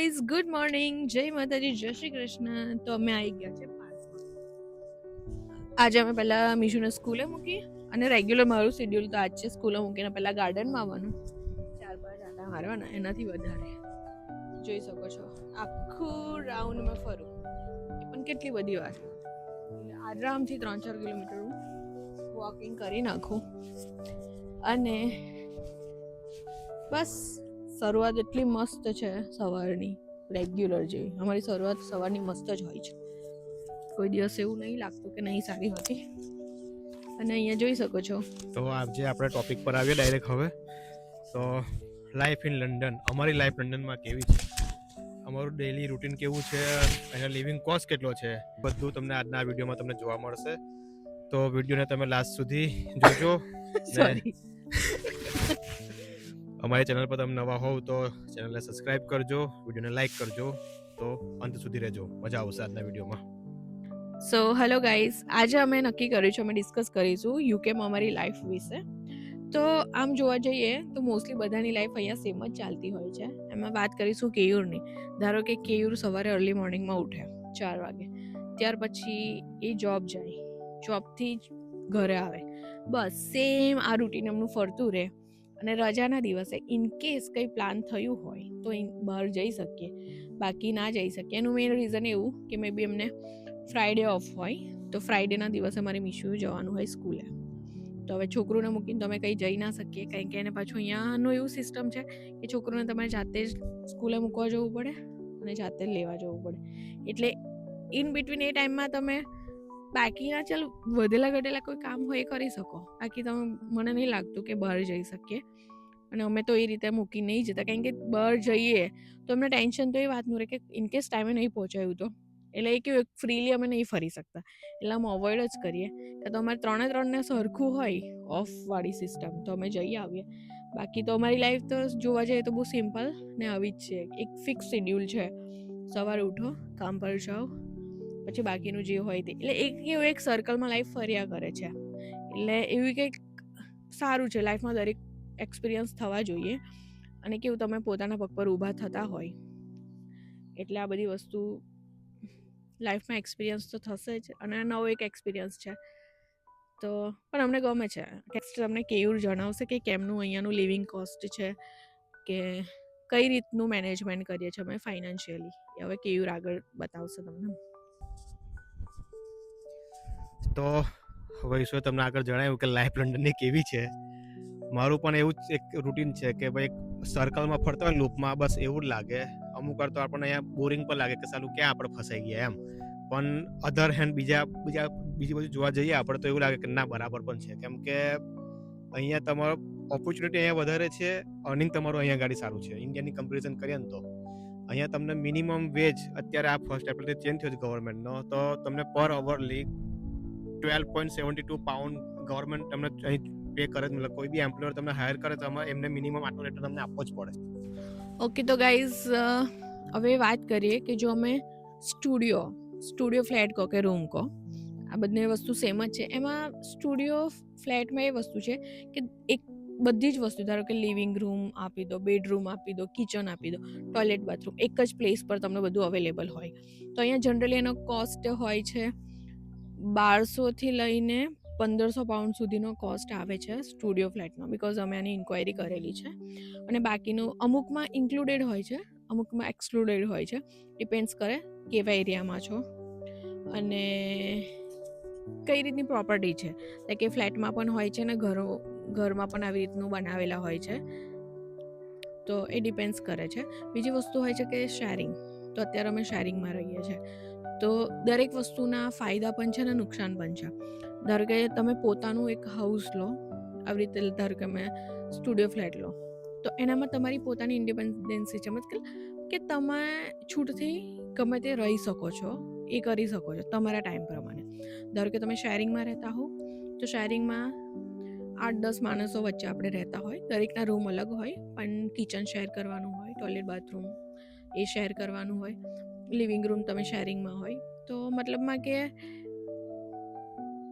Guys, good morning, જય માતાજી, જય શ્રી કૃષ્ણ. તો અમે આવી ગયા છે પાર્કમાં. આજે અમે પહેલા મીશુને સ્કૂલે મૂકી અને રેગ્યુલર મારું શેડ્યુલ તો આજ છે સ્કૂલે મૂકીને પહેલા ગાર્ડનમાં આવવાનું, 4-5 આટા મારવાના, એનાથી વધારે. જોઈ શકો છો આખું રાઉન્ડમાં ફરું, એ પણ કેટલી બધી વાર. આરામથી 3-4 કિલોમીટર હું વોકિંગ કરી નાખું. અને બસ શરૂઆત એટલી મસ્ત છે સવારની, રેગ્યુલર જેવી. અમારી શરૂઆત સવારની મસ્ત જ હોય છે, કોઈ દિવસ એવું નહીં લાગતું કે નહીં સારી હતી. અને અહીંયા જોઈ શકો છો. તો આજે આપણે ટોપિક પર આવીએ ડાયરેક્ટ હવે. તો લાઈફ ઇન લંડન, અમારી લાઈફ લંડનમાં કેવી છે, અમારું ડેઈલી રૂટીન કેવું છે, અહીંયા લિવિંગ કોસ્ટ કેટલો છે, બધું તમને આજના વિડીયોમાં તમને જોવા મળશે. તો વિડીયોને તમે લાસ્ટ સુધી જોજો. સોરી. અમારી ચેનલ પર તમે નવા હોવ તો ચેનલને સબસ્ક્રાઇબ કરજો, વિડીયોને લાઈક કરજો. તો અંત સુધી રહેજો, મજા આવશે આજના વિડીયોમાં. સો હેલો ગાઈઝ, આજે અમે નક્કી કર્યું છે, અમે ડિસ્કસ કરીશું યુકેમાં અમારી લાઈફ વિશે. તો આમ જોવા જઈએ તો મોસ્ટલી બધાની લાઈફ અહીંયા સેમ જ ચાલતી હોય છે. એમાં વાત કરીશું કેયુરની. ધારો કે કેયુર સવારે અર્લી મોર્નિંગમાં ઉઠે 4 વાગે, ત્યાર પછી એ જોબ જાય, જોબથી ઘરે આવે, બસ સેમ આ રૂટીન એમનું ફરતું રહે. અને રજાના દિવસે ઇનકેસ કંઈ પ્લાન થયું હોય તો બહાર જઈ શકીએ, બાકી ના જઈ શકીએ. એનું મેઇન રીઝન એવું કે મે બી એમને ફ્રાઈડે ઓફ હોય, તો ફ્રાઈડેના દિવસે મારી મીશુ જવાનું હોય સ્કૂલે. તો હવે છોકરુંને મૂકીને તમે કંઈ જઈ ના શકીએ, કારણ કે એને પાછું અહીંયાનું એવું સિસ્ટમ છે કે છોકરુંને તમારે જાતે જ સ્કૂલે મૂકવા જવું પડે અને જાતે જ લેવા જવું પડે. એટલે ઇન બિટવીન એ ટાઈમમાં તમે બાકીના ચાલ વધેલા ઘટેલા કોઈ કામ હોય એ કરી શકો, બાકી તમે મને નહીં લાગતું કે બહાર જઈ શકીએ. અને અમે તો એ રીતે મૂકી નહીં જતા, કારણ કે બહાર જઈએ તો અમને ટેન્શન તો એ વાતનું રહે કે ઇનકેસ ટાઈમે નહીં પહોંચાયું તો. એટલે એ કેવું ફ્રીલી અમે નહીં ફરી શકતા, એટલે અમે અવોઇડ જ કરીએ. તો અમારે 3-3 સરખું હોય ઓફવાળી સિસ્ટમ, તો અમે જઈ આવીએ. બાકી તો અમારી લાઈફ તો જોવા જઈએ તો બહુ સિમ્પલ ને આવી જ છે. એક ફિક્સ શેડ્યુલ છે, સવારે ઉઠો, કામ પર જાઓ, પછી બાકીનું જે હોય તે. એટલે એક સર્કલમાં લાઈફ ફર્યા કરે છે. એટલે એવી કંઈક સારું છે લાઈફમાં, દરેક એક્સપિરિયન્સ થવા જોઈએ. અને કેવું તમે પોતાના પગ પર ઊભા થતા હોય એટલે આ બધી વસ્તુ લાઈફમાં એક્સપિરિયન્સ તો થશે જ. અને નવો એક એક્સપિરિયન્સ છે, તો પણ અમને ગમે છે. તમને કેયુર જણાવશે કે કેમનું અહીંયાનું લિવિંગ કોસ્ટ છે, કે કઈ રીતનું મેનેજમેન્ટ કરીએ છીએ અમે ફાઇનાન્શિયલી. હવે કેયુર આગળ બતાવશે તમને. તો હવે ઈશ્વરે તમને આગળ જણાવ્યું કે લાઈફ લંડનની કેવી છે. મારું પણ એવું જ એક રૂટીન છે કે ભાઈ સર્કલમાં ફરતા હોય લૂપમાં, બસ એવું જ લાગે. અમુક વાર તો આપણને અહીંયા બોરિંગ પણ લાગે કે સાલું ક્યાં આપણે ફસાઈ ગયા એમ. પણ અધર હેન્ડ બીજી બાજુ જોવા જઈએ આપણે તો એવું લાગે કે ના બરાબર પણ છે, કેમ કે અહીંયા તમારો ઓપોર્ચ્યુનિટી અહીંયા વધારે છે, અર્નિંગ તમારું અહીંયા ગાડી સારું છે. ઇન્ડિયાની કમ્પેરિઝન કરીએ ને તો અહીંયા તમને મિનિમમ વેજ અત્યારે આ ફર્સ્ટ એપ્રિલથી ચેન્જ થયો છે ગવર્મેન્ટનો, તો તમને પર અવરલી £12.72 ગવર્મેન્ટ તમને અહીં પે કરે. મતલબ કોઈ બી એમ્પ્લોયર તમને હાયર કરે તો એમને મિનિમમ આટલો રેટ તમને આપવો જ પડે. ઓકે, તો ગાઈઝ હવે વાત કરીએ કે જો અમે સ્ટુડિયો ફ્લેટ કહો કે રૂમ કહો, આ બંને વસ્તુ સેમ જ છે. એમાં સ્ટુડિયો ફ્લેટમાં એ વસ્તુ છે કે એક બધી જ વસ્તુ, ધારો કે લિવિંગ રૂમ આપી દો, બેડરૂમ આપી દો, કિચન આપી દો, ટોયલેટ બાથરૂમ એક જ પ્લેસ પર તમને બધું અવેલેબલ હોય. તો અહીંયા જનરલી એનો કોસ્ટ હોય છે 1200થી લઈને £1500 સુધીનો કોસ્ટ આવે છે સ્ટુડિયો ફ્લેટનો, બિકોઝ અમે આની ઇન્ક્વાયરી કરેલી છે. અને બાકીનું અમુકમાં ઇન્ક્લુડેડ હોય છે, અમુકમાં એક્સક્લુડેડ હોય છે, ડિપેન્ડ્સ કરે કેવા એરિયામાં છો અને કઈ રીતની પ્રોપર્ટી છે. લાઈક કે ફ્લેટમાં પણ હોય છે ને ઘરમાં પણ આવી રીતનું બનાવેલા હોય છે, તો એ ડિપેન્ડ્સ કરે છે. બીજી વસ્તુ હોય છે કે શેરિંગ. તો અત્યારે અમે શેરિંગમાં રહીએ છીએ, તો દરેક વસ્તુના ફાયદા પણ છે ને નુકસાન પણ છે. ધારો કે તમે પોતાનું એક હાઉસ લો, આવી રીતે ધારો કે અમે સ્ટુડિયો ફ્લેટ લો, તો એનામાં તમારી પોતાની ઇન્ડિપેન્ડન્સી છે, મતલબ કે તમે છૂટથી ગમે તે રહી શકો છો, એ કરી શકો છો તમારા ટાઈમ પ્રમાણે. ધારો કે તમે શેરિંગમાં રહેતા હો, તો શેરિંગમાં 8-10 માણસો વચ્ચે આપણે રહેતા હોય, દરેકના રૂમ અલગ હોય, પણ કિચન શેર કરવાનું હોય, ટોયલેટ બાથરૂમ એ શેર કરવાનું હોય, લિવિંગ રૂમ તમે શેરિંગમાં હોય. તો મતલબમાં કે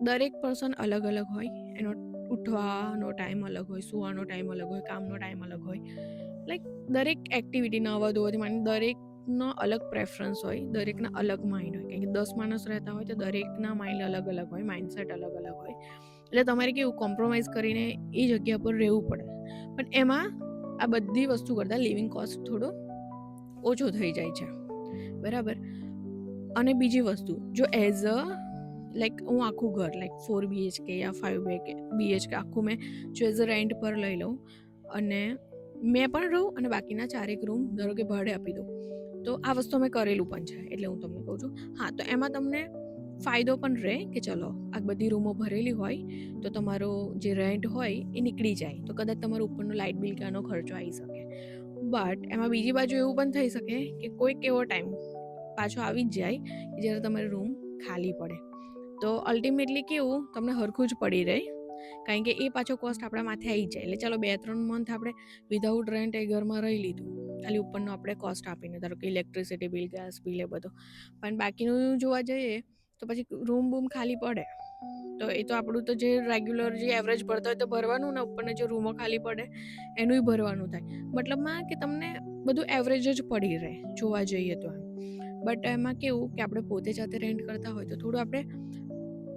દરેક પર્સન અલગ અલગ હોય, એનો ઉઠવાનો ટાઈમ અલગ હોય, સુવાનો ટાઈમ અલગ હોય, કામનો ટાઈમ અલગ હોય. લાઈક દરેક એક્ટિવિટી નવા ધોવાથી માંડી દરેક દરેકનો અલગ પ્રેફરન્સ હોય, દરેકના અલગ માઇન્ડ હોય, કારણ કે 10 માણસ રહેતા હોય તો દરેકના માઇન્ડ અલગ અલગ હોય, માઇન્ડસેટ અલગ અલગ હોય, એટલે તમારે કેવું કોમ્પ્રોમાઇઝ કરીને એ જગ્યા પર રહેવું પડે. પણ એમાં આ બધી વસ્તુ કરતાં લિવિંગ કોસ્ટ થોડો ઓછો થઈ જાય છે, બરાબર. અને બીજી વસ્તુ, જો એઝ અ લાઈક હું આખું ઘર લાઈક 4 BHK યા 5 BHK આખું મેં જો એઝ અ રેન્ટ પર લઈ લઉં અને મેં પણ રહું અને બાકીના 4 રૂમ ધારો કે ભાડે આપી દઉં, તો આ વસ્તુ અમે કરેલું પણ છે, એટલે હું તમને કહું છું. હા, તો એમાં તમને ફાયદો પણ રહે કે ચલો આ બધી રૂમો ભરેલી હોય તો તમારો જે રેન્ટ હોય એ નીકળી જાય, તો કદાચ તમારો ઉપરનો લાઇટ બિલ કે આનો ખર્ચો આવી શકે. બટ એમાં બીજી બાજુ એવું પણ થઈ શકે કે કોઈક એવો ટાઈમ પાછો આવી જ જાય કે જ્યારે તમારો રૂમ ખાલી પડે, તો અલ્ટિમેટલી કેવું તમને હરખું જ પડી રહે, કારણ કે એ પાછો કોસ્ટ આપણા માથે આવી જાય. એટલે ચાલો 2-3 મંથ આપણે વિધાઉટ રેન્ટ એ ઘરમાં રહી લીધું, ખાલી ઉપરનો આપણે કોસ્ટ આપીને, ધારો કે ઇલેક્ટ્રિસિટી બિલ, ગેસ બિલ એ બધો, પણ બાકીનું જોવા જઈએ તો પછી રૂમ બૂમ ખાલી પડે તો એ તો આપણું તો જે રેગ્યુલર જે એવરેજ ભરતા હોય તો ભરવાનું ને, ઉપરને જે રૂમો ખાલી પડે એનુંય ભરવાનું થાય. મતલબમાં કે તમને બધું એવરેજ જ પડી રહે જોવા જઈએ તો. બટ એમાં કેવું કે આપણે પોતે જાતે રેન્ટ કરતા હોય તો થોડું આપણે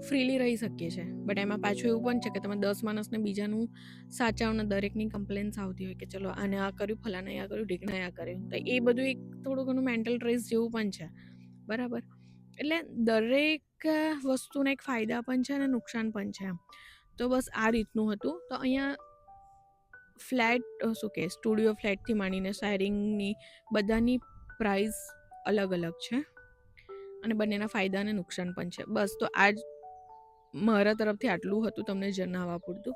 ફ્રીલી રહી શકીએ છીએ. બટ એમાં પાછું એવું પણ છે કે તમે 10 માણસને બીજાનું સાચાવને દરેકની કમ્પ્લેન્સ આવતી હોય કે ચલો આને આ કર્યું, ફલાને આ કર્યું, ઢીકણે આ કર્યું, તો એ બધું એક થોડું ઘણું મેન્ટલ સ્ટ્રેસ જેવું પણ છે, બરાબર. એટલે દરેક વસ્તુના એક ફાયદા પણ છે અને નુકસાન પણ છે. તો બસ આ રીતનું હતું. તો અહીંયા ફ્લેટ શું કે સ્ટુડિયો ફ્લેટથી માંડીને શેરિંગની બધાની પ્રાઇસ અલગ અલગ છે અને બંનેના ફાયદા અને નુકસાન પણ છે. બસ તો આજ મારા તરફથી આટલું હતું તમને જણાવવા પૂરતું.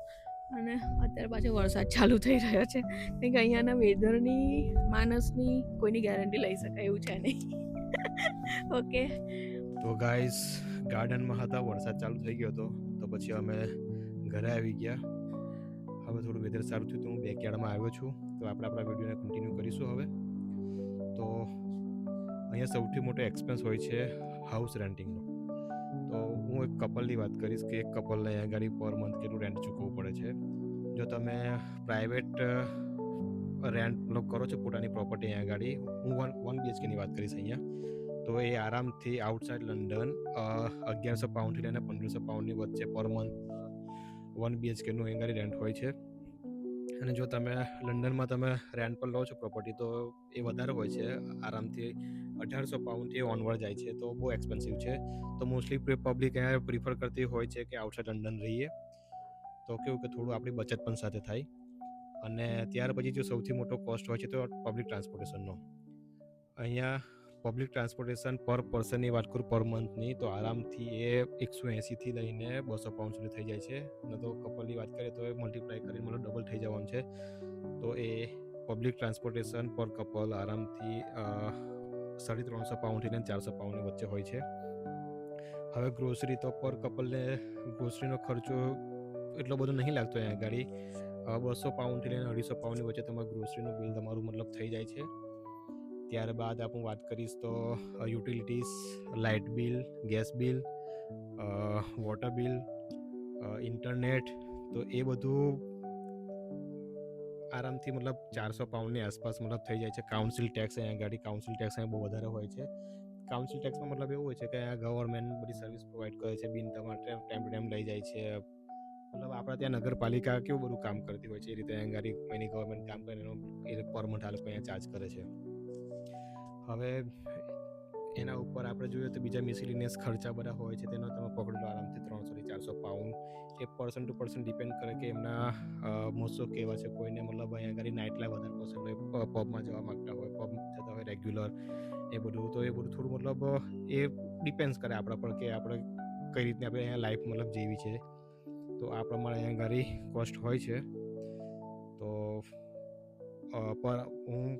અને અત્યારે પાછો વરસાદ ચાલુ થઈ રહ્યો છે, કારણ કે અહીંયાના વેધરની માણસની કોઈની ગેરંટી લઈ શકાય એવું છે નહીં. ઓકે, તો ગાઈસ ગાર્ડનમાં હતા, વરસાદ ચાલુ થઈ ગયો હતો, તો પછી અમે ઘરે આવી ગયા. હવે થોડું વેધર સારું થયું તો હું બેકયાર્ડમાં આવ્યો છું. તો આપણે આપણા વિડીયોને કન્ટિન્યુ કરીશું. હવે તો અહીંયા સૌથી મોટો એક્સપેન્સ હોય છે હાઉસ રેન્ટિંગનો. તો હું એક કપલની વાત કરીશ કે એક કપલને અહીંયા ગાડી પર મંથ કેટલું રેન્ટ ચૂકવવું પડે છે. જો તમે પ્રાઇવેટ રેન્ટ કરો છો પોતાની પ્રોપર્ટી અહીંયા ગાડી, હું 1 BHKની વાત કરીશ અહીંયા, તો એ આરામથી આઉટસાઇડ લંડન 1100 પાઉન્ડથી લઈને 1500 પાઉન્ડની વચ્ચે પર મંથ 1 BHKનું અહીં ગાડી રેન્ટ હોય છે. અને જો તમે લંડનમાં તમે રેન્ટ પર લો છો પ્રોપર્ટી તો એ વધારે હોય છે, આરામથી 1800 પાઉન્ડથી ઓનવર્ડ જાય છે, તો બહુ એક્સપેન્સિવ છે. તો મોસ્ટલી પબ્લિક અહીંયા પ્રિફર કરતી હોય છે કે આઉટસાઇડ લંડન રહીએ, તો કેવું કે થોડું આપણી બચત પણ સાથે થાય. અને ત્યાર પછી જો સૌથી મોટો કોસ્ટ હોય છે તો પબ્લિક ટ્રાન્સપોર્ટેશનનો. અહીંયા પબ્લિક ટ્રાન્સપોર્ટેશન પર પર્સનની વાત કરું પર મંથની તો આરામથી એ 180થી લઈને 200 પાઉન્ડ સુધી થઈ જાય છે. અને તો કપલની વાત કરીએ તો એ મલ્ટીપ્લાય કરીને મતલબ ડબલ થઈ જવાનું છે. તો એ પબ્લિક ટ્રાન્સપોર્ટેશન પર કપલ આરામથી 350 પાઉન્ડથી લઈને 400 પાઉન્ડની વચ્ચે હોય છે. હવે ગ્રોસરી તો પર કપલને ગ્રોસરીનો ખર્ચો એટલો બધો નહીં લાગતો અહીંયા ગાડી, 200 પાઉન્ડથી લઈને 250 પાઉન્ડની વચ્ચે તમારું ગ્રોસરીનું બિલ તમારું મતલબ થઈ જાય છે. ત્યારબાદ આપણે વાત કરીશ તો utilities, light bill, gas bill, water bill, internet, તો એ બધું આરામથી મતલબ 400 પાઉન્ડની આસપાસ મતલબ થઈ જાય છે. કાઉન્સિલ ટેક્સ અહીંયા ગાડી, કાઉન્સિલ ટેક્સ અહીંયા બહુ વધારે હોય છે. કાઉન્સિલ ટેક્સનો મતલબ એવું હોય છે કે અહીંયા ગવર્મેન્ટ બધી સર્વિસ પ્રોવાઈડ કરે છે, બિન તમારે ટાઈમ ટુ ટાઈમ લઈ જાય છે. મતલબ આપણા ત્યાં નગરપાલિકા કેવું બધું કામ કરતી હોય છે એ રીતે અહીંયા ગાડી એની ગવર્મેન્ટ કામ કરે એનો એ પર મંથ આ લોકો અહીંયા ચાર્જ કરે છે. હવે એના ઉપર આપણે જોઈએ તો બીજા મિસેલિનિયસ ખર્ચા બધા હોય છે, તેનો તમે પકડી લો આરામથી 300થી 400 pound. A person to person depend કરે કે એમના મોસો કેવા છે. કોઈને મતલબ અહીંયા આગળ નાઇટ લાઈફ વધારે પસંદ હોય, પબમાં જવા માગતા હોય, પબ જતા હોય રેગ્યુલર, એ બધું તો એ બધું થોડું મતલબ એ ડિપેન્ડ્સ કરે આપણા પર કે આપણે કઈ રીતની આપણે અહીંયા લાઈફ મતલબ જેવી છે, તો આ પ્રમાણે અહીંયા ગાડી કોસ્ટ હોય છે. તો હું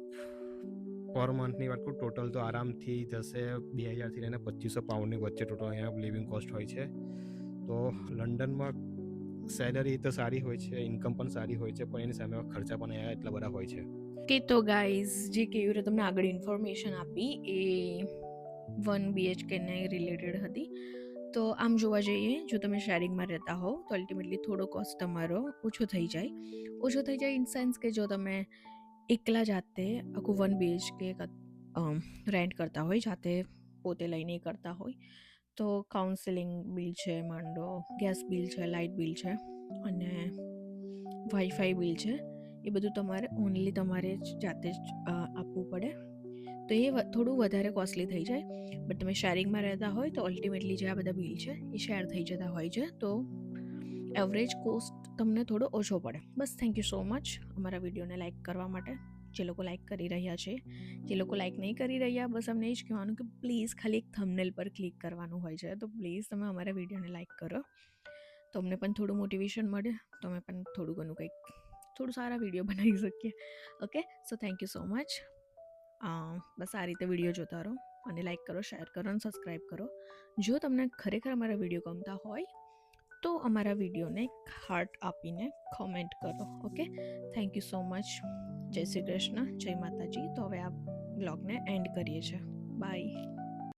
પર મંથની વાત કરું ટોટલ તો આરામથી જશે 2000થી લઈને 2500 પાઉન્ડની વચ્ચે ટોટલ અહીંયા લિવિંગ કોસ્ટ હોય છે. તો લંડનમાં સેલરી તો સારી હોય છે, ઇન્કમ પણ સારી હોય છે, પણ એની સામે ખર્ચા પણ અહીંયા એટલા બધા હોય છે. કે તો ગાઈઝ જે કેવી રીતે તમને આગળ ઇન્ફોર્મેશન આપી એ 1 BHKને રિલેટેડ હતી. તો આમ જોવા જઈએ જો તમે શેરિંગમાં રહેતા હોવ તો અલ્ટિમેટલી થોડો કોસ્ટ તમારો ઓછો થઈ જાય ઇન સેન્સ કે જો તમે એકલા જાતે આખું 1 BHK રેન્ટ કરતા હોય, જાતે પોતે લઈને કરતા હોય, તો કાઉન્સેલિંગ બિલ છે, માંડો ગેસ બિલ છે, લાઇટ બિલ છે અને વાઈફાઈ બિલ છે, એ બધું તમારે ઓનલી તમારે જ જાતે જ આપવું પડે. તો એ થોડું વધારે કોસ્ટલી થઈ જાય, બટ તમે શેરિંગમાં રહેતા હોય તો અલ્ટિમેટલી જે આ બધા બિલ છે એ શેર થઈ જતા હોય છે, તો એવરેજ કોસ્ટ તમને થોડો ઓછો પડે. બસ થેન્ક યુ સો મચ અમારા વિડીયોને લાઇક કરવા માટે. જે લોકો લાઇક કરી રહ્યા છે, જે લોકો લાઇક નહીં કરી રહ્યા, બસ અમને એ જ કહેવાનું કે પ્લીઝ ખાલી એક થંબનેલ પર ક્લિક કરવાનું હોય છે, તો પ્લીઝ તમે અમારા વિડીયોને લાઇક કરો, તો અમને પણ થોડું મોટિવેશન મળે, તો અમે પણ થોડું ઘણું કંઈક થોડું સારા વિડીયો બનાવી શકીએ. Okay, so thank you so much. બસ આ રીતે વિડીયો જોતા રહો અને લાઇક કરો, શેર કરો અને સબસ્ક્રાઈબ કરો. જો તમને ખરેખર અમારા વિડીયો ગમતા હોય તો અમારા વિડીયોને હાર્ટ આપીને કોમેન્ટ કરો. Okay, thank you so much. જય શ્રી કૃષ્ણ, જય માતાજી. તો હવે આ બ્લોગને એન્ડ કરીએ છીએ. બાય.